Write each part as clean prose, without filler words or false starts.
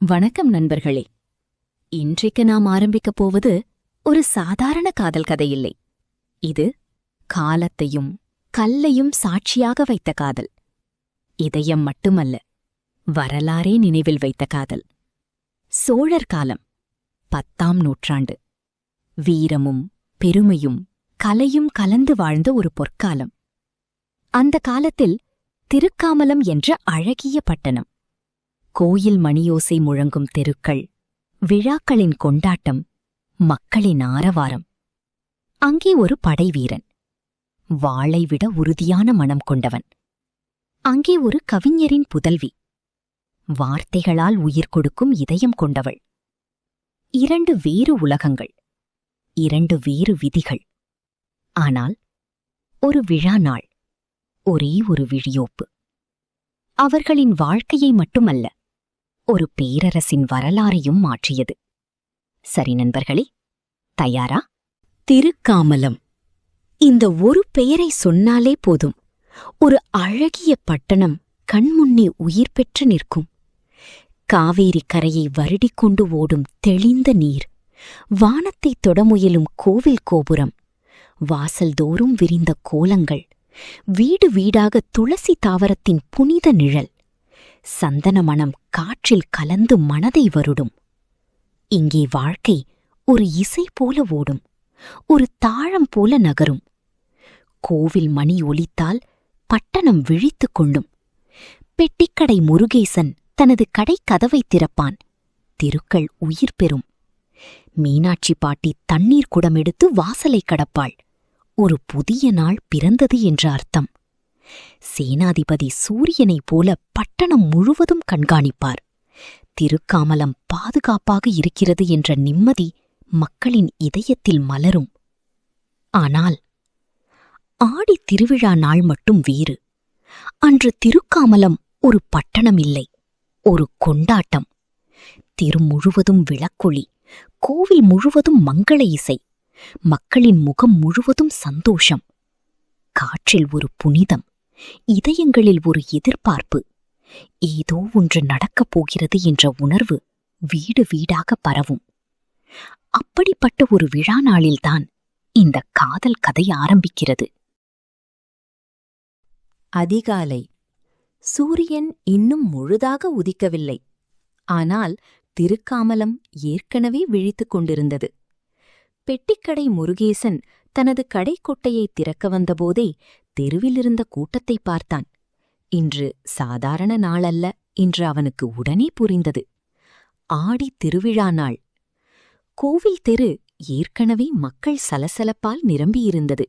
வணக்கம் நண்பர்களே. இன்றைக்கு நாம் ஆரம்பிக்கப் போவது ஒரு சாதாரண காதல் கதையில்லை. இது காலத்தையும் கல்லையும் சாட்சியாக வைத்த காதல். இதயம் மட்டுமல்ல, வரலாறே நினைவில் வைத்த காதல். சோழர் காலம், 10ஆம் நூற்றாண்டு. வீரமும் பெருமையும் கலையும் கலந்து வாழ்ந்த ஒரு பொற்காலம். அந்த காலத்தில் திருக்காமலம் என்ற அழகிய பட்டணம். கோயில் மணியோசை முழங்கும் தெருக்கள், விழாக்களின் கொண்டாட்டம், மக்களின் ஆரவாரம். அங்கே ஒரு படைவீரன், வாளை விட உறுதியான மனம் கொண்டவன். அங்கே ஒரு கவிஞரின் புதல்வி, வார்த்தைகளால் உயிர் கொடுக்கும் இதயம் கொண்டவள். 2 வேறு உலகங்கள், 2 வேறு விதிகள். ஆனால் ஒரு விழா நாள், ஒரே ஒரு விழியோப்பு. அவர்களின் வாழ்க்கையை மட்டுமல்ல, ஒரு பேரரசின் வரலாறையும் மாற்றியது. சரி நண்பர்களே, தயாரா? திருக்காமலம். இந்த ஒரு பெயரை சொன்னாலே போதும், ஒரு அழகிய பட்டணம் கண்முன்னே உயிர் பெற்று நிற்கும். காவேரி கரையை வருடிக்கொண்டு ஓடும் தெளிந்த நீர், வானத்தை தொட முயலும் கோவில் கோபுரம், வாசல்தோறும் விரிந்த கோலங்கள், வீடு வீடாக துளசி தாவரத்தின் புனித நிழல், சந்தன மணம் காற்றில் கலந்து மனதை வருடும். இங்கே வாழ்க்கை ஒரு இசை போல ஓடும், ஒரு தாழம் போல நகரும். கோவில் மணி ஒலித்தால் பட்டணம் விழித்துக் கொள்ளும். பெட்டிக்கடை முருகேசன் தனது கடை கதவை திறப்பான், தெருக்கள் உயிர் பெறும். மீனாட்சி பாட்டி தண்ணீர் குடமெடுத்து வாசலை கடப்பாள். ஒரு புதிய நாள் பிறந்தது என்ற அர்த்தம். சேனாதிபதி சூரியனைப் போல பட்டணம் முழுவதும் கண்காணிப்பார். திருக்காமலம் பாதுகாப்பாக இருக்கிறது என்ற நிம்மதி மக்களின் இதயத்தில் மலரும். ஆனால் ஆடித் திருவிழா நாள் மட்டும் வேறு. அன்று திருக்காமலம் ஒரு பட்டணம் இல்லை, ஒரு கொண்டாட்டம். தெரு முழுவதும் விளக்கொளி, கோவில் முழுவதும் மங்கள இசை, மக்களின் முகம் முழுவதும் சந்தோஷம். காற்றில் ஒரு புனிதம், இதயங்களில் ஒரு எதிர்பார்ப்பு. ஏதோ ஒன்று நடக்கப் போகிறது என்ற உணர்வு வீடு வீடாக பரவும். அப்படிப்பட்ட ஒரு விழா நாளில்தான் இந்த காதல் கதை ஆரம்பிக்கிறது. அதிகாலை. சூரியன் இன்னும் முழுதாக உதிக்கவில்லை. ஆனால் திருக்காமலம் ஏற்கனவே விழித்துக் கொண்டிருந்தது. பெட்டிக்கடை முருகேசன் தனது கடைக்கொட்டையை திறக்க வந்தபோதே தெருவிலிருந்த கூட்டத்தை பார்த்தான். இன்று சாதாரண நாளல்ல என்று அவனுக்கு உடனே புரிந்தது. ஆடி திருவிழா நாள். கோவில் தெரு ஏற்கனவே மக்கள் சலசலப்பால் நிரம்பியிருந்தது.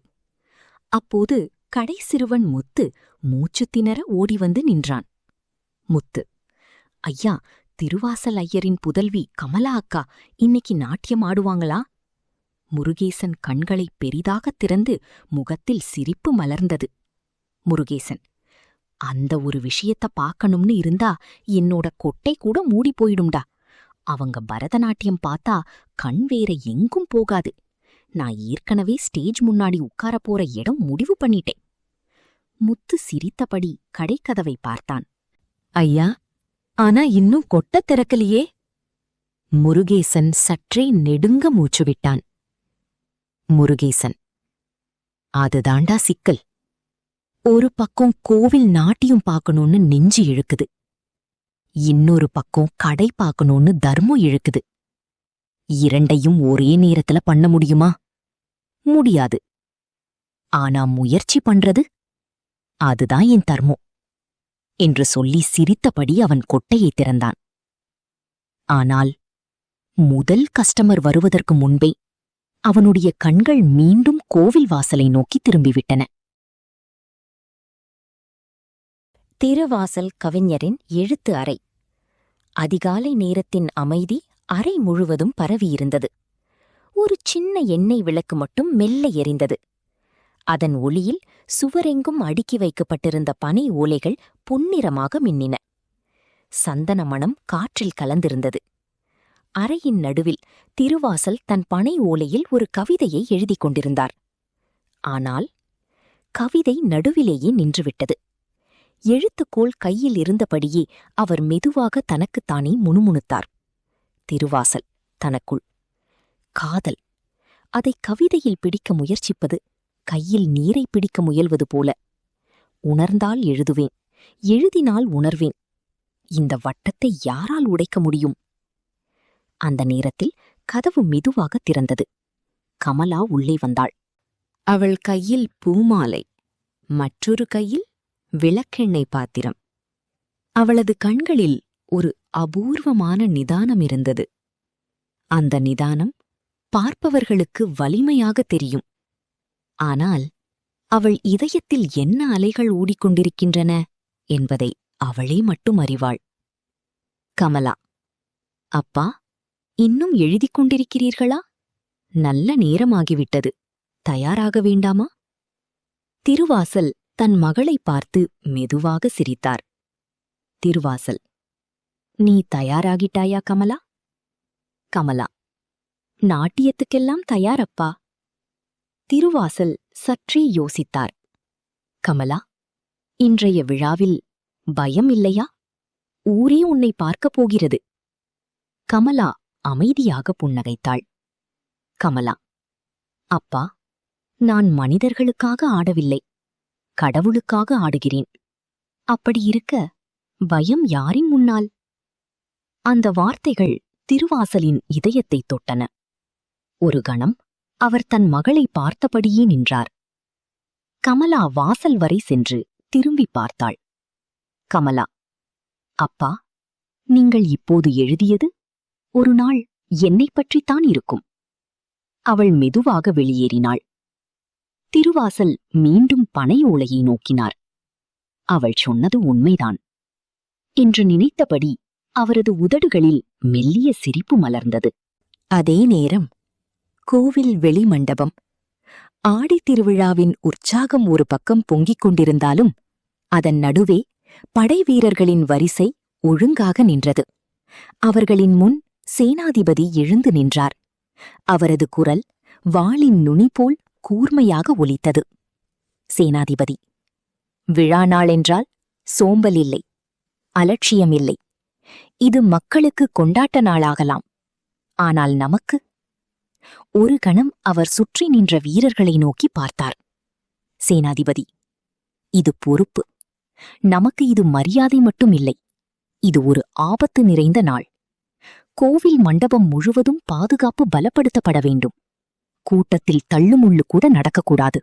அப்போது கடை சிறுவன் முத்து மூச்சு திணற ஓடிவந்து நின்றான். முத்து: ஐயா, திருவாசல் ஐயரின் புதல்வி கமலா அக்கா இன்னைக்கு நாட்டியம் ஆடுவாங்களா? முருகேசன் கண்களை பெரிதாகத் திறந்து முகத்தில் சிரிப்பு மலர்ந்தது. முருகேசன்: அந்த ஒரு விஷயத்த பார்க்கணும்னு இருந்தா என்னோட கொட்டை கூட மூடி போயிடும்டா. அவங்க பரதநாட்டியம் பார்த்தா கண் வேற எங்கும் போகாது. நான் ஏற்கனவே ஸ்டேஜ் முன்னாடி உட்கார போற இடம் முடிவு பண்ணிட்டேன். முத்து சிரித்தபடி கடைக்கதவை பார்த்தான். ஐயா, ஆனா இன்னும் கொட்ட திறக்கலையே. முருகேசன் சற்றே நெடுங்க மூச்சு விட்டான். முருகேசன்: அதுதாண்டா சிக்கல். ஒரு பக்கம் கோவில் நாட்டியம் பார்க்கணும்னு நெஞ்சு இழுக்குது, இன்னொரு பக்கம் கடை பார்க்கணும்னு தர்மம் இழுக்குது. இரண்டையும் ஒரே நேரத்துல பண்ண முடியுமா? முடியாது. ஆனா முயற்சி பண்றது, அதுதான் என் தர்மம் என்று சொல்லி சிரித்தபடி அவன் கொட்டையை திறந்தான். ஆனால் முதல் கஸ்டமர் வருவதற்கு முன்பே அவனுடைய கண்கள் மீண்டும் கோவில் வாசலை நோக்கி திரும்பிவிட்டன. திருவாசல் கவிஞரின் எழுத்து அறை. அதிகாலை நேரத்தின் அமைதி அறை முழுவதும் பரவியிருந்தது. ஒரு சின்ன எண்ணெய் விளக்கு மட்டும் மெல்ல எரிந்தது. அதன் ஒளியில் சுவரெங்கும் அடுக்கி வைக்கப்பட்டிருந்த பனை ஓலைகள் பொன்னிறமாக மின்னின. சந்தன மணம் காற்றில் கலந்திருந்தது. அறையின் நடுவில் திருவாசல் தன் பனை ஓலையில் ஒரு கவிதையை எழுதிக் கொண்டிருந்தார். ஆனால் கவிதை நடுவிலேயே நின்றுவிட்டது. எழுத்துக்கோல் கையில் இருந்தபடியே அவர் மெதுவாக தனக்குத்தானே முணுமுணுத்தார். திருவாசல் தனக்குள். காதல். அதை கவிதையில் பிடிக்க முயற்சிப்பது கையில் நீரை பிடிக்க முயல்வது போல. உணர்ந்தால் எழுதுவேன், எழுதினால் உணர்வேன். இந்த வட்டத்தை யாரால் உடைக்க முடியும்? அந்த நேரத்தில் கதவு மெதுவாக திறந்தது. கமலா உள்ளே வந்தாள். அவள் கையில் பூமாலை, மற்றொரு கையில் விளக்கெண்ணெய் பாத்திரம். அவளது கண்களில் ஒரு அபூர்வமான நிதானம் இருந்தது. அந்த நிதானம் பார்ப்பவர்களுக்கு வலிமையாக தெரியும். ஆனால் அவள் இதயத்தில் என்ன அலைகள் ஓடிக்கொண்டிருக்கின்றன என்பதை அவளே மட்டும் அறிவாள். கமலா. அப்பா, இன்னும் எழுதிக் கொண்டிருக்கிறீர்களா? நல்ல நேரமாகிவிட்டது, தயாராக வேண்டாமா? திருவாசல் தன் மகளை பார்த்து மெதுவாக சிரித்தார். திருவாசல். நீ தயாராகிட்டாயா கமலா? கமலா. நாட்டியத்துக்கெல்லாம் தயாரப்பா. திருவாசல் சற்றே யோசித்தார். கமலா, இன்றைய விழாவில் பயம் இல்லையா? ஊரே உன்னை பார்க்கப் போகிறது. கமலா அமைதியாக புன்னகைத்தாள். கமலா. அப்பா, நான் மனிதர்களுக்காக ஆடவில்லை, கடவுளுக்காக ஆடுகிறேன். அப்படி இருக்க பயம் யாரின் முன்னால்? அந்த வார்த்தைகள் திருவாசலின் இதயத்தைத் தொட்டன. ஒரு கணம் அவர் தன் மகளை பார்த்தபடியே நின்றார். கமலா வாசல் வரை சென்று திரும்பி பார்த்தாள். கமலா. அப்பா, நீங்கள் இப்போது எழுதியது ஒரு நாள் என்னைப் பற்றித்தான் இருக்கும். அவள் மெதுவாக வெளியேறினாள். திருவாசல் மீண்டும் பனை ஓலையை நோக்கினார். அவள் சொன்னது உண்மைதான் என்று நினைத்தபடி அவரது உதடுகளில் மெல்லிய சிரிப்பு மலர்ந்தது. அதே நேரம் கோவில் வெளிமண்டபம். ஆடித் திருவிழாவின் உற்சாகம் ஒரு பக்கம் பொங்கிக் கொண்டிருந்தாலும் அதன் நடுவே படைவீரர்களின் வரிசை ஒழுங்காக நின்றது. அவர்களின் முன் சேனாதிபதி எழுந்து நின்றார். அவரது குரல் வாளின் நுனி போல் கூர்மையாக ஒலித்தது. சேனாதிபதி. விழா நாளென்றால் சோம்பல் இல்லை, அலட்சியம் இல்லை. இது மக்களுக்கு கொண்டாட்ட நாளாகலாம். ஆனால் நமக்கு? ஒரு கணம் அவர் சுற்றி நின்ற வீரர்களை நோக்கி பார்த்தார். சேனாதிபதி. இது பொறுப்பு. நமக்கு இது மரியாதை மட்டும் இல்லை, இது ஒரு ஆபத்து நிறைந்த நாள். கோவில் மண்டபம் முழுவதும் பாதுகாப்பு பலப்படுத்தப்பட வேண்டும். கூட்டத்தில் தள்ளுமுள்ளு கூட நடக்கக்கூடாது.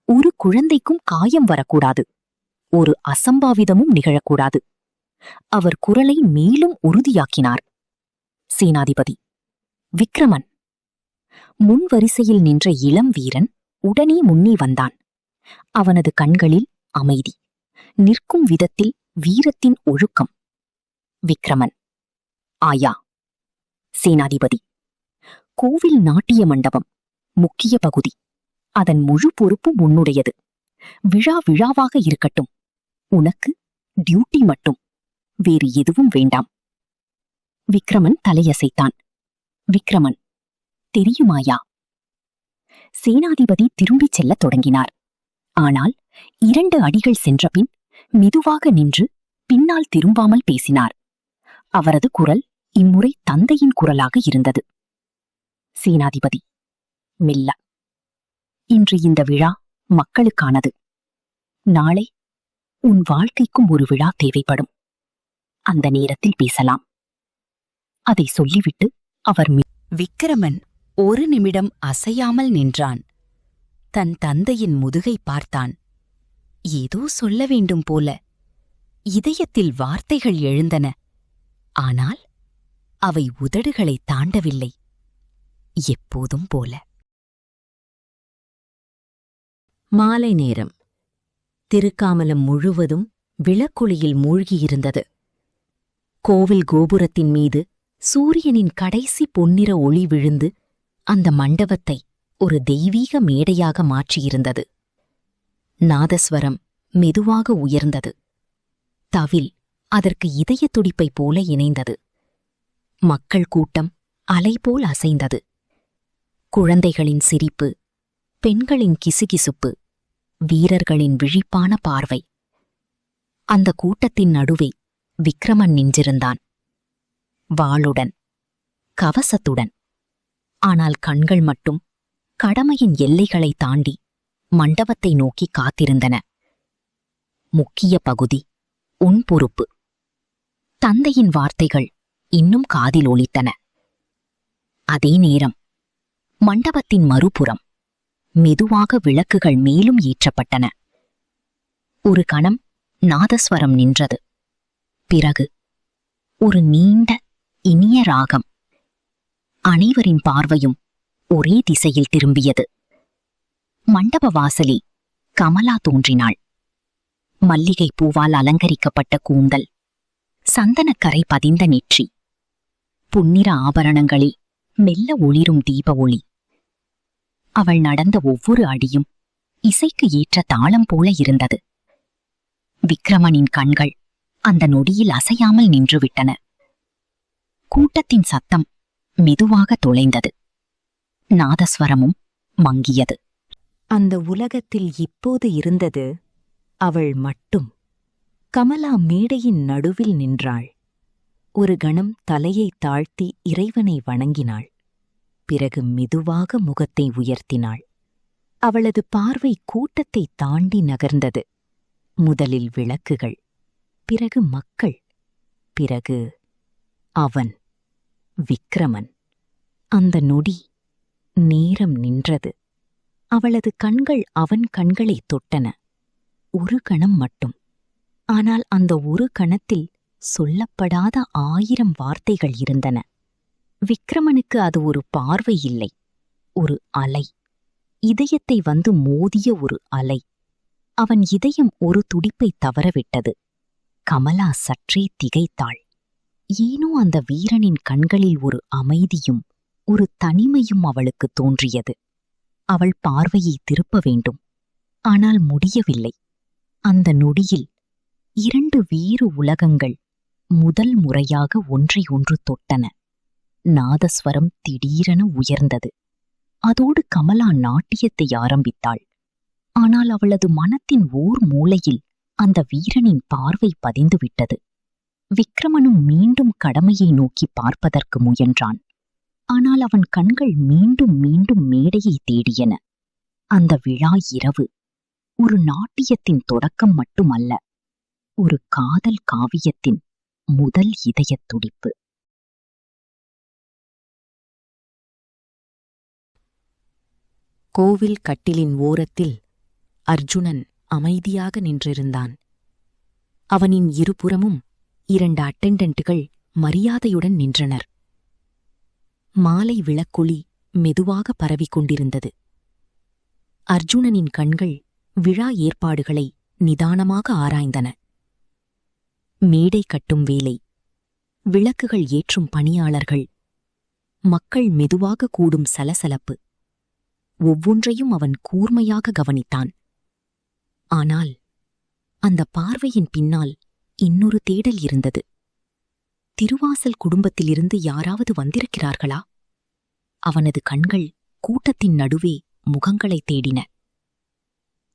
ஒரு குழந்தைக்கும் காயம் வரக்கூடாது. ஒரு அசம்பாவிதமும் நிகழக்கூடாது. அவர் குரலை மேலும் உறுதியாக்கினார். சேனாதிபதி. விக்ரமன். முன் வரிசையில் நின்ற இளம் வீரன் உடனே முன்னே வந்தான். அவனது கண்களில் அமைதி, நிற்கும் விதத்தில் வீரத்தின் ஒழுக்கம். விக்ரமன். ஆயா. சேனாதிபதி. கோவில் நாட்டிய மண்டபம் முக்கிய பகுதி. அதன் முழு பொறுப்பும் உன்னுடையது. விழா விழாவாக இருக்கட்டும். உனக்கு டியூட்டி மட்டும், வேறு எதுவும் வேண்டாம். விக்ரமன் தலையசைத்தான். விக்ரமன். தெரியுமாயா? சேனாதிபதி திரும்பிச் செல்லத் தொடங்கினார். ஆனால் 2 அடிகள் சென்றபின் மெதுவாக நின்று பின்னால் திரும்பாமல் பேசினார். அவரது குரல் இம்முறை தந்தையின் குரலாக இருந்தது. சேனாதிபதி. மெல்ல. இன்று இந்த விழா மக்களுக்கானது. நாளை உன் வாழ்க்கைக்கும் ஒரு விழா தேவைப்படும். அந்த நேரத்தில் பேசலாம். அதை சொல்லிவிட்டு அவர் விக்ரமன் ஒரு நிமிடம் அசையாமல் நின்றான். தன் தந்தையின் முதுகை பார்த்தான். ஏதோ சொல்ல வேண்டும் போல. இதயத்தில் வார்த்தைகள் எழுந்தன. ஆனால் அவை உதடுகளை தாண்டவில்லை. எப்போதும் போல. மாலை நேரம். திருக்காமலம் முழுவதும் விளக்கொளியில் மூழ்கியிருந்தது. கோவில் கோபுரத்தின் மீது சூரியனின் கடைசி பொன்னிற ஒளி விழுந்து அந்த மண்டபத்தை ஒரு தெய்வீக மேடையாக மாற்றியிருந்தது. நாதஸ்வரம் மெதுவாக உயர்ந்தது. தவில் அதற்கு இதயத் துடிப்பைப் போல இணைந்தது. மக்கள் கூட்டம் அலைபோல் அசைந்தது. குழந்தைகளின் சிரிப்பு, பெண்களின் கிசுகிசுப்பு, வீரர்களின் விழிப்பான பார்வை. அந்த கூட்டத்தின் நடுவே விக்ரமன் நின்றிருந்தான். வாளுடன், கவசத்துடன். ஆனால் கண்கள் மட்டும் கடமையின் எல்லைகளை தாண்டி மண்டபத்தை நோக்கி காத்திருந்தன. முக்கிய பகுதி உன் பொறுப்பு. தந்தையின் வார்த்தைகள் இன்னும் காதில் ஒலித்தன. அதே நேரம் மண்டபத்தின் மறுபுறம் மெதுவாக விளக்குகள் மேலும் ஏற்றப்பட்டன. ஒரு கணம் நாதஸ்வரம் நின்றது. பிறகு ஒரு நீண்ட இனிய ராகம். அனைவரின் பார்வையும் ஒரே திசையில் திரும்பியது. மண்டப வாசலில் கமலா தோன்றினாள். மல்லிகை பூவால் அலங்கரிக்கப்பட்ட கூந்தல், சந்தனக்கரை பதிந்த நெற்றி, புன்னிற ஆபரணங்களில் மெல்ல ஒளிரும் தீப ஒளி. அவள் நடந்த ஒவ்வொரு அடியும் இசைக்கு ஏற்ற தாளம் போல இருந்தது. விக்ரமனின் கண்கள் அந்த நொடியில் அசையாமல் நின்றுவிட்டன. கூட்டத்தின் சத்தம் மெதுவாக தொலைந்தது. நாதஸ்வரமும் மங்கியது. அந்த உலகத்தில் இப்போது இருந்தது அவள் மட்டும். கமலா மேடையின் நடுவில் நின்றாள். ஒரு கணம் தலையை தாழ்த்தி இறைவனை வணங்கினாள். பிறகு மெதுவாக முகத்தை உயர்த்தினாள். அவளது பார்வை கூட்டத்தை தாண்டி நகர்ந்தது. முதலில் விளக்குகள், பிறகு மக்கள், பிறகு அவன், விக்ரமன். அந்த நொடி நேரம் நின்றது. அவளது கண்கள் அவன் கண்களை தொட்டன. ஒரு கணம் மட்டும். ஆனால் அந்த ஒரு கணத்தில் சொல்லப்படாத 1000 வார்த்தைகள் இருந்தன. விக்ரமனுக்கு அது ஒரு பார்வை இல்லை, ஒரு அலை. இதயத்தை வந்து மோதிய ஒரு அலை. அவன் இதயம் ஒரு துடிப்பை தவறவிட்டது. கமலா சற்றே திகைத்தாள். ஏனோ அந்த வீரனின் கண்களில் ஒரு அமைதியும் ஒரு தனிமையும் அவளுக்கு தோன்றியது. அவள் பார்வையை திருப்ப வேண்டும். ஆனால் முடியவில்லை. அந்த நொடியில் 2 வேறு உலகங்கள் முதல் முறையாக ஒன்றை ஒன்று தொட்டன. நாதஸ்வரம் திடீரென உயர்ந்தது. அதோடு கமலா நாட்டியத்தை ஆரம்பித்தாள். ஆனால் அவளது மனத்தின் ஓர் மூலையில் அந்த வீரனின் பார்வை பதிந்துவிட்டது. விக்ரமனும் மீண்டும் கடமையை நோக்கி பார்ப்பதற்கு முயன்றான். ஆனால் அவன் கண்கள் மீண்டும் மீண்டும் மேடையை தேடியன. அந்த விழா இரவு ஒரு நாட்டியத்தின் தொடக்கம் மட்டுமல்ல, ஒரு காதல் காவியத்தின் முதல் இதயத் துடிப்பு. கோவில் கட்டிலின் ஓரத்தில் அர்ஜுனன் அமைதியாக நின்றிருந்தான். அவனின் இருபுறமும் 2 அட்டெண்டன்ட்டுகள் மரியாதையுடன் நின்றனர். மாலை விளக்கொளி மெதுவாக பரவிக் கொண்டிருந்தது. அர்ஜுனனின் கண்கள் விழா ஏற்பாடுகளை நிதானமாக ஆராய்ந்தன. மேடை கட்டும் வேலை, விளக்குகள் ஏற்றும் பணியாளர்கள், மக்கள் மெதுவாக கூடும் சலசலப்பு. ஒவ்வொன்றையும் அவன் கூர்மையாக கவனித்தான். ஆனால் அந்த பார்வையின் பின்னால் இன்னொரு தேடல் இருந்தது. திருவாசல் குடும்பத்திலிருந்து யாராவது வந்திருக்கிறார்களா? அவனது கண்கள் கூட்டத்தின் நடுவே முகங்களை தேடின.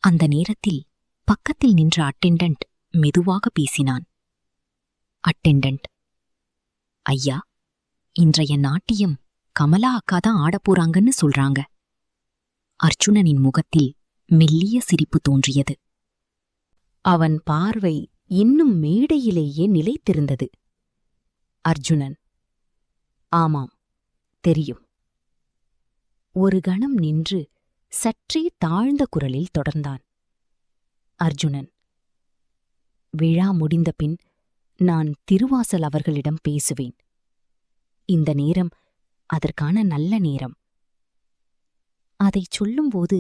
அந்த நேரத்தில் பக்கத்தில் நின்ற அட்டெண்டன்ட் மெதுவாக பேசினான். அட்டெண்டன்ட், ஐயா, இன்றைய நாட்டியம் கமலா அக்காதான் ஆடப்போறாங்கன்னு சொல்றாங்க. அர்ஜுனனின் முகத்தில் மெல்லிய சிரிப்பு தோன்றியது. அவன் பார்வை இன்னும் மேடையிலேயே நிலைத்திருந்தது. அர்ஜுனன், ஆமாம், தெரியும். ஒரு கணம் நின்று சற்றே தாழ்ந்த குரலில் தொடர்ந்தான். அர்ஜுனன், விழா முடிந்தபின் நான் திருவாசல் அவர்களிடம் பேசுவேன். இந்த நேரம் அதற்கான நல்ல நேரம். அதைச் சொல்லும்போது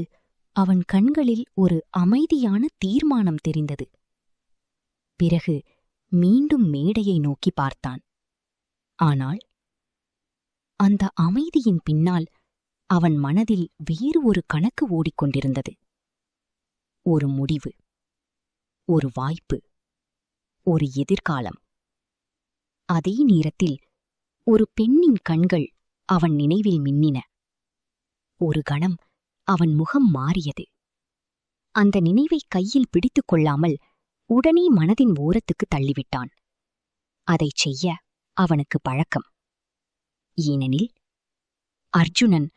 அவன் கண்களில் ஒரு அமைதியான தீர்மானம் தெரிந்தது. பிறகு மீண்டும் மேடையை நோக்கி பார்த்தான். ஆனால் அந்த அமைதியின் பின்னால் அவன் மனதில் வேறு ஒரு கணக்கு ஓடிக்கொண்டிருந்தது. ஒரு முடிவு, ஒரு வாய்ப்பு, ஒரு எதிர்காலம். அதே நேரத்தில் ஒரு பெண்ணின் கண்கள் அவன் நினைவில் மின்னின. ஒரு கணம் அவன் முகம் மாறியது. அந்த நினைவை கையில் பிடித்துக் கொள்ளாமல் உடனே மனதின் ஓரத்துக்கு தள்ளிவிட்டான். அதைச் செய்ய அவனுக்கு பழக்கம். ஏனெனில் அர்ஜுனன்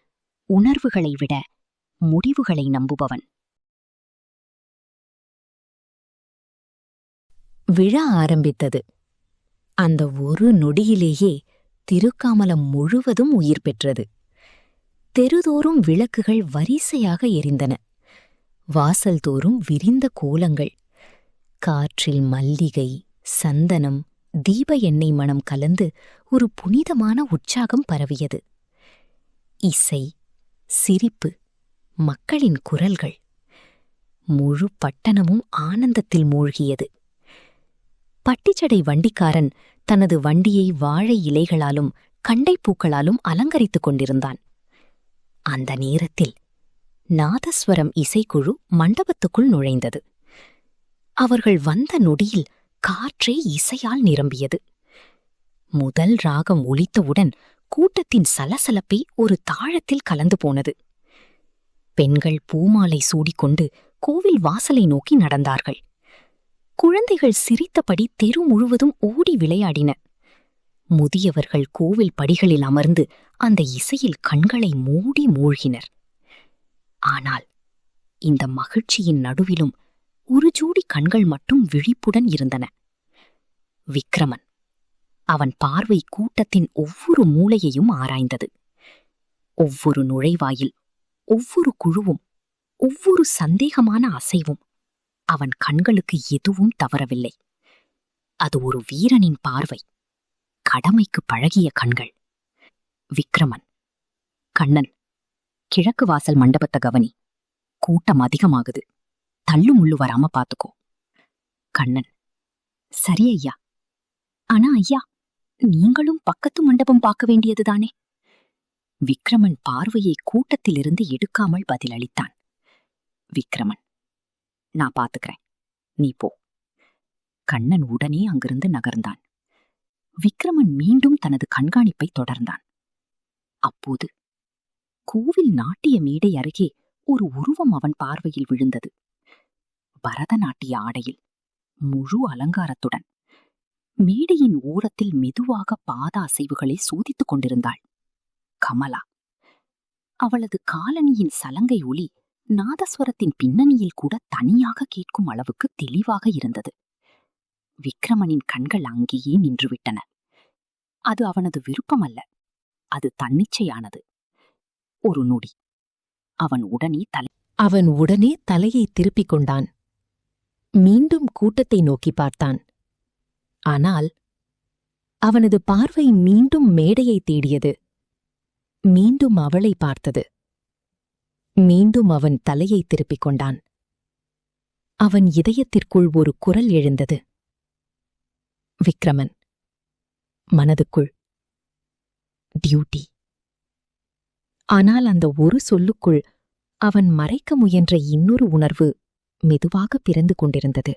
உணர்வுகளை விட முடிவுகளை நம்புபவன். விழா ஆரம்பித்தது. அந்த ஒரு நொடியிலேயே திருக்காமலம் முழுவதும் உயிர் பெற்றது. தெருதோறும் விளக்குகள் வரிசையாக எரிந்தன. வாசல் தோறும் விரிந்த கோலங்கள். காற்றில் மல்லிகை, சந்தனம், தீப எண்ணெய் மணம் கலந்து ஒரு புனிதமான உற்சாகம் பரவியது. இசை, சிரிப்பு, மக்களின் குரல்கள். முழு பட்டணமும் ஆனந்தத்தில் மூழ்கியது. பட்டிச்சடை வண்டிக்காரன் தனது வண்டியை வாழை இலைகளாலும் கண்டைப்பூக்களாலும் அலங்கரித்துக் கொண்டிருந்தான். அந்த நேரத்தில் நாதஸ்வரம் இசைக்குழு மண்டபத்துக்குள் நுழைந்தது. அவர்கள் வந்த நொடியில் காற்றே இசையால் நிரம்பியது. முதல் ராகம் ஒலித்தவுடன் கூட்டத்தின் சலசலப்பை ஒரு தாளத்தில் கலந்து போனது. பெண்கள் பூமாலை சூடிக்கொண்டு கோவில் வாசலை நோக்கி நடந்தார்கள். குழந்தைகள் சிரித்தபடி தெரு முழுவதும் ஓடி விளையாடின. முதியவர்கள் கோவில் படிகளில் அமர்ந்து அந்த இசையில் கண்களை மூடி மூழ்கினர். ஆனால் இந்த மகிழ்ச்சியின் நடுவிலும் ஒரு ஜோடி கண்கள் மட்டும் விழிப்புடன் இருந்தன. விக்ரமன். அவன் பார்வை கூட்டத்தின் ஒவ்வொரு மூலையையும் ஆராய்ந்தது. ஒவ்வொரு நுழைவாயில், ஒவ்வொரு குழுவும், ஒவ்வொரு சந்தேகமான அசைவும் அவன் கண்களுக்கு எதுவும் தவறவில்லை. அது ஒரு வீரனின் பார்வை, கடமைக்கு பழகிய கண்கள். விக்ரமன். கண்ணன், கிழக்கு வாசல் மண்டபத்தை கவனி. கூட்டம் அதிகமாகுது. தள்ளு முள்ளு வராம பாத்துக்கோ. கண்ணன். சரி ஐயா. ஆனா ஐயா, நீங்களும் பக்கத்து மண்டபம் பார்க்க வேண்டியதுதானே? விக்ரமன் பார்வையை கூட்டத்திலிருந்து எடுக்காமல் பதிலளித்தான். விக்ரமன். நான் பாத்துக்கிறேன், நீ போ. கண்ணன் உடனே அங்கிருந்து நகர்ந்தான். விக்ரமன் மீண்டும் தனது கண்காணிப்பை தொடர்ந்தான். அப்போது கோவில் நாட்டிய மேடை அருகே ஒரு உருவம் அவன் பார்வையில் விழுந்தது. பரதநாட்டிய ஆடையில், முழு அலங்காரத்துடன், மேடையின் ஓரத்தில் மெதுவாக பாத அசைவுகளை சோதித்துக் கொண்டிருந்தாள். கமலா. அவளது காலணியின் சலங்கை ஒலி நாதஸ்வரத்தின் பின்னணியில் கூட தனியாக கேட்கும் அளவுக்கு தெளிவாக இருந்தது. விக்ரமனின் கண்கள் அங்கேயே நின்றுவிட்டன. அது அவனது விருப்பமல்ல, அது தன்னிச்சையானது. ஒரு நொடி அவன் உடனே தலையை திருப்பிக் கொண்டான். மீண்டும் கூட்டத்தை நோக்கி பார்த்தான். ஆனால் அவனது பார்வை மீண்டும் மேடையை தேடியது. மீண்டும் அவளை பார்த்தது. மீண்டும் அவன் தலையை திருப்பிக் கொண்டான். அவன் இதயத்திற்குள் ஒரு குரல் எழுந்தது. விக்ரமன். மனதுக்குள் டியூட்டி. ஆனால் அந்த ஒரு சொல்லுக்குள் அவன் மறைக்க முயன்ற இன்னொரு உணர்வு மெதுவாக பிறந்து கொண்டிருந்தது.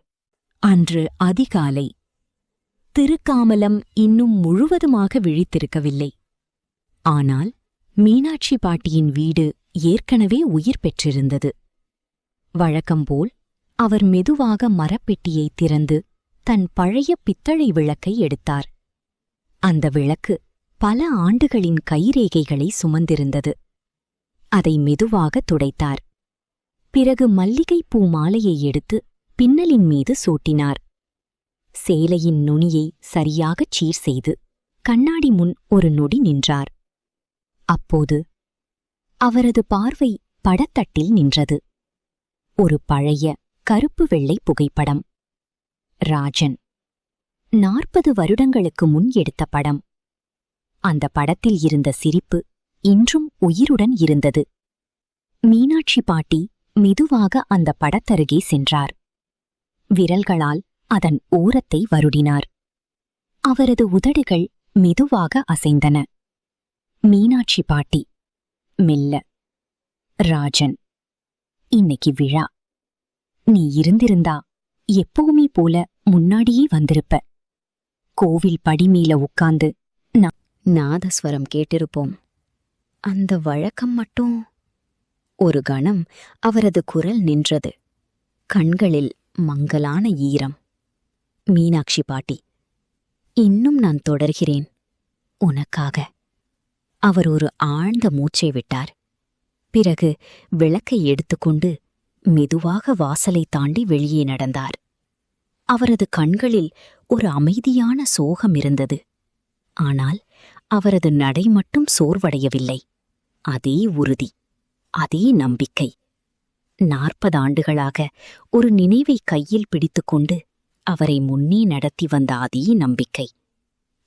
அன்று அதிகாலை திருக்காமலம் இன்னும் முழுவதுமாக விழித்திருக்கவில்லை. ஆனால் மீனாட்சி பாட்டியின் வீடு ஏற்கனவே உயிர் பெற்றிருந்தது. வழக்கம்போல் அவர் மெதுவாக மரப்பெட்டியை திறந்து தன் பழைய பித்தளை விளக்கை எடுத்தார். அந்த விளக்கு பல ஆண்டுகளின் கைரேகைகளை சுமந்திருந்தது. அதை மெதுவாக துடைத்தார். பிறகு மல்லிகைப்பூ மாலையை எடுத்து பின்னலின் மீது சூட்டினார். சேலையின் நுனியை சரியாகச் சீர் செய்து கண்ணாடி முன் ஒரு நொடி நின்றார். அப்போது அவரது பார்வை படத்தட்டில் நின்றது. ஒரு பழைய கருப்பு வெள்ளை புகைப்படம். ராஜன். 40 வருடங்களுக்கு முன் எடுத்த படம். அந்த படத்தில் இருந்த சிரிப்பு இன்றும் உயிருடன் இருந்தது. மீனாட்சி பாட்டி மெதுவாக அந்த படத்தருகே சென்றார். விரல்களால் அதன் ஓரத்தை வருடினார். அவரது உதடுகள் மெதுவாக அசைந்தன. மீனாட்சி பாட்டி மெல்ல. ராஜன். இன்னைக்கு விழா. நீ இருந்திருந்தா எப்பவுமே போல முன்னாடியே வந்திருப்ப. கோவில் படிமேல உட்கார்ந்து நாதஸ்வரம் கேட்டிருப்போம். அந்த வழக்கம் மட்டும். ஒரு கணம் அவரது குரல் நின்றது. கண்களில் மங்கலான ஈரம். மீனாட்சி பாட்டி, இன்னும் நான் தொடர்கிறேன் உனக்காக. அவர் ஒரு ஆழ்ந்த மூச்சை விட்டார். பிறகு விளக்கை எடுத்துக்கொண்டு மெதுவாக வாசலை தாண்டி வெளியே நடந்தார். அவரது கண்களில் ஒரு அமைதியான சோகம் இருந்தது. ஆனால் அவரது நடை மட்டும் சோர்வடையவில்லை. அதே உறுதி, அதே நம்பிக்கை. 40 ஆண்டுகளாக ஒரு நினைவை கையில் பிடித்துக்கொண்டு அவரை முன்னே நடத்தி வந்த அதே நம்பிக்கை.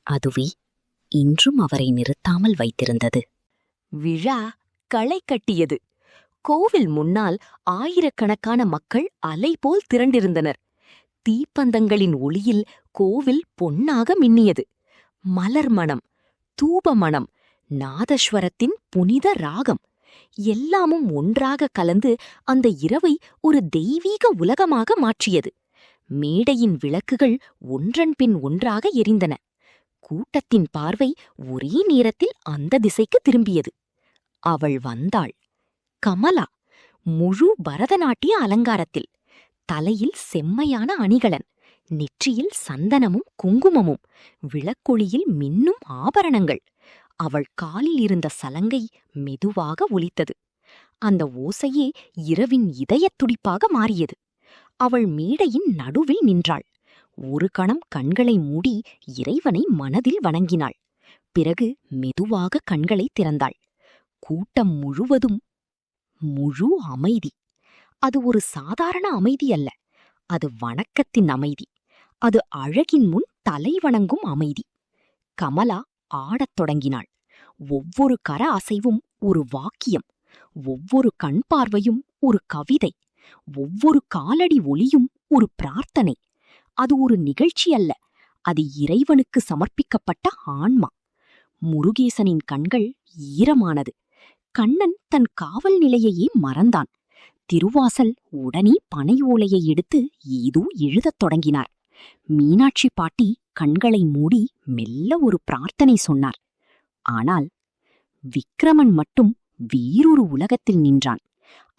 அதுவே இன்றும் அவரை நிறுத்தாமல் வைத்திருந்தது. விழா களை கட்டியது. கோவில் முன்னால் ஆயிரக்கணக்கான மக்கள் அலைபோல் திரண்டிருந்தனர். தீப்பந்தங்களின் ஒளியில் கோவில் பொன்னாக மின்னியது. மலர் மணம், தூப மணம், நாதஸ்வரத்தின் புனித ராகம் எல்லாமும் ஒன்றாக கலந்து அந்த இரவை ஒரு தெய்வீக உலகமாக மாற்றியது. மேடையின் விளக்குகள் ஒன்றன் பின் ஒன்றாக எரிந்தன. கூட்டத்தின் பார்வை ஒரே நேரத்தில் அந்த திசைக்கு திரும்பியது. அவள் வந்தாள். கமலா, முழு பரதநாட்டிய அலங்காரத்தில். தலையில் செம்மையான அணிகலன், நெற்றியில் சந்தனமும் குங்குமமும், விளக்கொளியில் மின்னும் ஆபரணங்கள். அவள் காலில் இருந்த சலங்கை மெதுவாக ஒலித்தது. அந்த ஓசையே இரவின் இதயத் துடிப்பாக மாறியது. அவள் மேடையின் நடுவில் நின்றாள். ஒரு கணம் கண்களை மூடி இறைவனை மனதில் வணங்கினாள். பிறகு மெதுவாக கண்களை திறந்தாள். கூட்டம் முழுவதும் முழு அமைதி. அது ஒரு சாதாரண அமைதி அல்ல. அது வணக்கத்தின் அமைதி. அது அழகின் முன் தலை வணங்கும் அமைதி. கமலா ஆடத் தொடங்கினாள். ஒவ்வொரு கர அசைவும் ஒரு வாக்கியம், ஒவ்வொரு கண் பார்வையும் ஒரு கவிதை, ஒவ்வொரு காலடி ஒலியும் ஒரு பிரார்த்தனை. அது ஒரு நிகழ்ச்சி அல்ல, அது இறைவனுக்கு சமர்ப்பிக்கப்பட்ட ஆன்மா. முருகேசனின் கண்கள் ஈரமானது. கண்ணன் தன் காவல் நிலையையே மறந்தான். திருவாசல் உடனே பனை ஓலையை எடுத்து ஏதோ எழுதத் தொடங்கினார். மீனாட்சி பாட்டி கண்களை மூடி மெல்ல ஒரு பிரார்த்தனை சொன்னார். ஆனால் விக்ரமன் மட்டும் வேறொரு உலகத்தில் நின்றான்.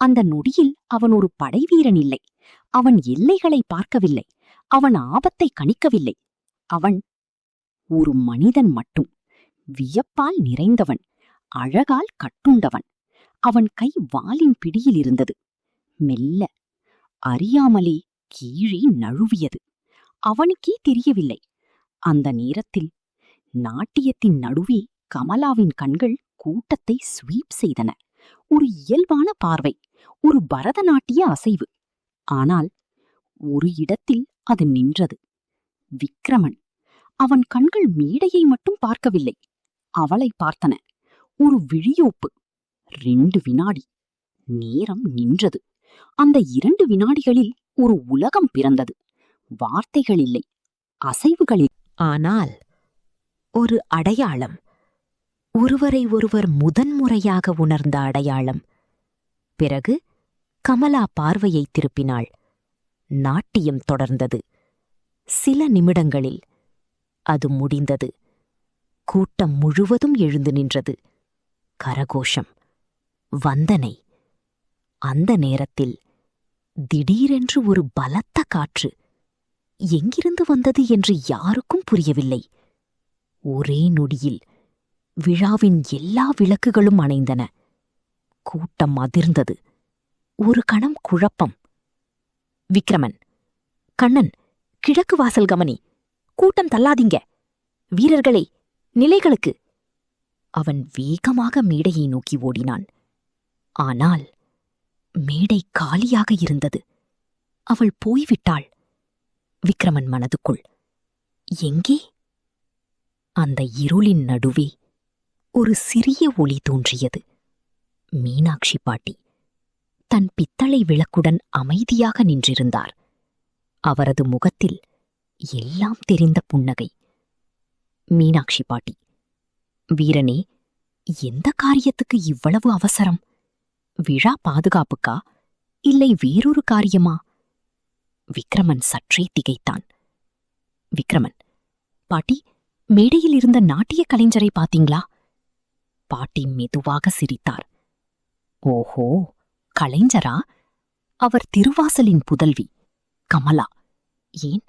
அந்த நொடியில் அவன் ஒரு படைவீரன் இல்லை. அவன் எல்லைகளை பார்க்கவில்லை. அவன் ஆபத்தை கணிக்கவில்லை. அவன் ஒரு மனிதன் மட்டும். வியப்பால் நிறைந்தவன், அழகால் கட்டுண்டவன். அவன் கை வாளின் பிடியில் இருந்தது. மெல்ல, அறியாமலே கீழே நழுவியது. அவனுக்கே தெரியவில்லை. அந்த நேரத்தில் நாட்டியத்தின் நடுவே கமலாவின் கண்கள் கூட்டத்தை ஸ்வீப் செய்தன. ஒரு இயல்பான பார்வை, ஒரு பரதநாட்டிய அசைவு. ஆனால் ஒரு இடத்தில் அது நின்றது. விக்ரமன். அவன் கண்கள் மேடையை மட்டும் பார்க்கவில்லை, அவளை பார்த்தன. ஒரு விழியோப்பு. 2 வினாடி. நேரம் நின்றது. அந்த 2 வினாடிகளில் ஒரு உலகம் பிறந்தது. வார்த்தைகள் இல்லை, அசைவுகளில். ஆனால் ஒரு அடையாளம். ஒருவரை ஒருவர் முதன்முறையாக உணர்ந்த அடையாளம். பிறகு கமலா பார்வையை திருப்பினாள். நாட்டியம் தொடர்ந்தது. சில நிமிடங்களில் அது முடிந்தது. கூட்டம் முழுவதும் எழுந்து நின்றது. கரகோஷம், வந்தனை. அந்த நேரத்தில் திடீரென்று ஒரு பலத்த காற்று. எங்கிருந்து வந்தது என்று யாருக்கும் புரியவில்லை. ஒரே நொடியில் விழாவின் எல்லா விளக்குகளும் அணைந்தன. கூட்டம் அதிர்ந்தது. ஒரு கணம் குழப்பம். விக்ரமன், கண்ணன், கிழக்கு வாசல் கவனி. கூட்டம் தள்ளாதீங்க. வீரர்களே, நிலைகளுக்கு. அவன் வேகமாக மேடையை நோக்கி ஓடினான். ஆனால் மேடை காலியாக இருந்தது. அவள் போய்விட்டாள். விக்ரமன் மனதுக்குள், எங்கே? அந்த இருளின் நடுவே ஒரு சிறிய ஒளி தோன்றியது. மீனாட்சி பாட்டி தன் பித்தளை விளக்குடன் அமைதியாக நின்றிருந்தார். அவரது முகத்தில் எல்லாம் தெரிந்த புன்னகை. மீனாட்சி பாட்டி, வீரனே, எந்த காரியத்துக்கு இவ்வளவு அவசரம்? விழா பாதுகாப்புக்கா, இல்லை வேறொரு காரியமா? விக்ரமன் சற்றே திகைத்தான். விக்ரமன், பாட்டி, மேடையில் இருந்த நாட்டிய கலைஞரை பாத்தீங்களா? பாட்டி மெதுவாக சிரித்தார். ஓஹோ, கலைஞரா? அவர் திருவாசலின் புதல்வி கமலா. ஏன்,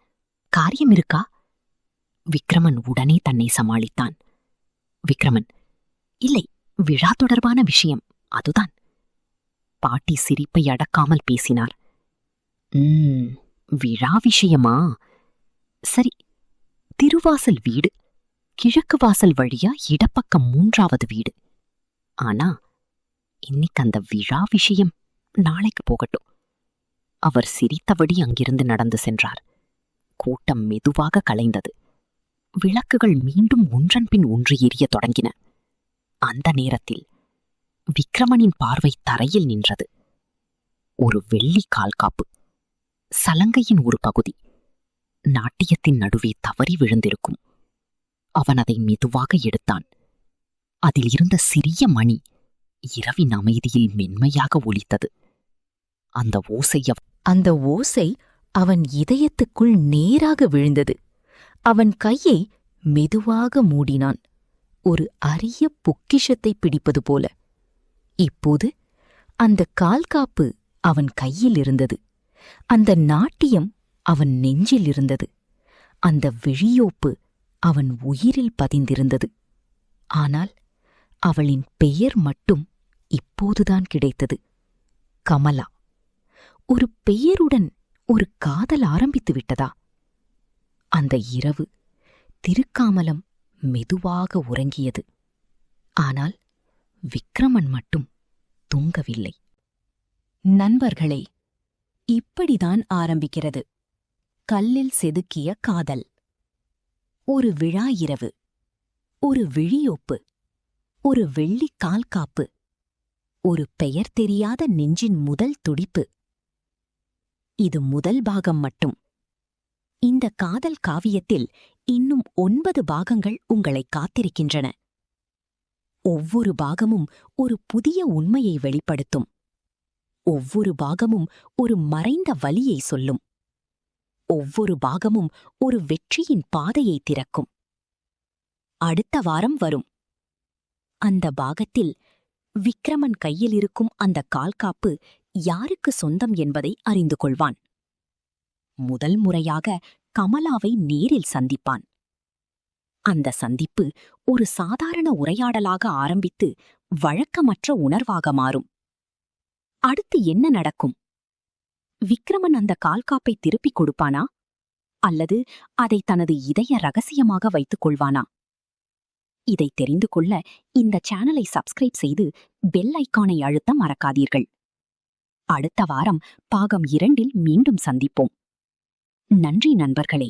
காரியம் இருக்கா? விக்ரமன் உடனே தன்னை சமாளித்தான். விக்ரமன், இல்லை, விழா தொடர்பான விஷயம், அதுதான். பாட்டி சிரிப்பை அடக்காமல் பேசினார். விழா விஷயமா? சரி, திருவாசல் வீடு, கிழக்கு வாசல் வழியா இடப்பக்கம் 3வது வீடு. ஆனா இன்னைக்கு அந்த விழா விஷயம் நாளைக்கு போகட்டும். அவர் சிரித்தபடி அங்கிருந்து நடந்து சென்றார். கூட்டம் மெதுவாக கலைந்தது. விளக்குகள் மீண்டும் ஒன்றன் பின் ஒன்று எரிய தொடங்கின. அந்த நேரத்தில் விக்ரமனின் பார்வை தரையில் நின்றது. ஒரு வெள்ளி கால்காப்பு, சலங்கையின் ஒரு பகுதி, நாட்டியத்தின் நடுவே தவறி விழுந்திருக்கும். அவன் அதை மெதுவாக எடுத்தான். அதில் இருந்த சிறிய மணி இரவின் அமைதியில் மென்மையாக ஒலித்தது. அந்த ஓசை அவன் இதயத்துக்குள் நேராக விழுந்தது. அவன் கையை மெதுவாக மூடினான், ஒரு அரிய பொக்கிஷத்தை பிடிப்பது போல. இப்போது அந்த கால்காப்பு அவன் கையில் இருந்தது. அந்த நாட்டியம் அவன் நெஞ்சில் இருந்தது. அந்த விழியோப்பு அவன் உயிரில் பதிந்திருந்தது. ஆனால் அவளின் பெயர் மட்டும் இப்போதுதான் கிடைத்தது. கமலா. ஒரு பெயருடன் ஒரு காதல் ஆரம்பித்து விட்டதா? அந்த இரவு திருக்காமலம் மெதுவாக உறங்கியது. ஆனால் விக்ரமன் மட்டும் தூங்கவில்லை. நண்பர்களே, இப்படிதான் ஆரம்பிக்கிறது கல்லில் செதுக்கிய காதல். ஒரு விழா இரவு, ஒரு விழியோப்பு, ஒரு வெள்ளிக் கால்காப்பு, ஒரு பெயர் தெரியாத நெஞ்சின் முதல் துடிப்பு. இது முதல் பாகம் மட்டும். இந்த காதல் காவியத்தில் இன்னும் 9 பாகங்கள் உங்களை காத்திருக்கின்றன. ஒவ்வொரு பாகமும் ஒரு புதிய உண்மையை வெளிப்படுத்தும். ஒவ்வொரு பாகமும் ஒரு மறைந்த வலியை சொல்லும். ஒவ்வொரு பாகமும் ஒரு வெற்றியின் பாதையை திறக்கும். அடுத்த வாரம் வரும். அந்த பாகத்தில் விக்ரமன் கையில் இருக்கும் அந்த கால்காப்பு யாருக்கு சொந்தம் என்பதை அறிந்து கொள்வான். முதல் முறையாக கமலாவை நேரில் சந்திப்பான். அந்த சந்திப்பு ஒரு சாதாரண உரையாடலாக ஆரம்பித்து வழக்கமற்ற உணர்வாக மாறும். அடுத்து என்ன நடக்கும்? விக்ரமன் அந்த கால்காப்பை திருப்பிக் கொடுப்பானா? அல்லது அதை தனது இதய ரகசியமாக வைத்துக் கொள்வானா? இதை தெரிந்து கொள்ள இந்த சேனலை சப்ஸ்கிரைப் செய்து பெல் ஐகானை அழுத்த மறக்காதீர்கள். அடுத்த வாரம் பாகம் 2இல் மீண்டும் சந்திப்போம். நன்றி நண்பர்களே.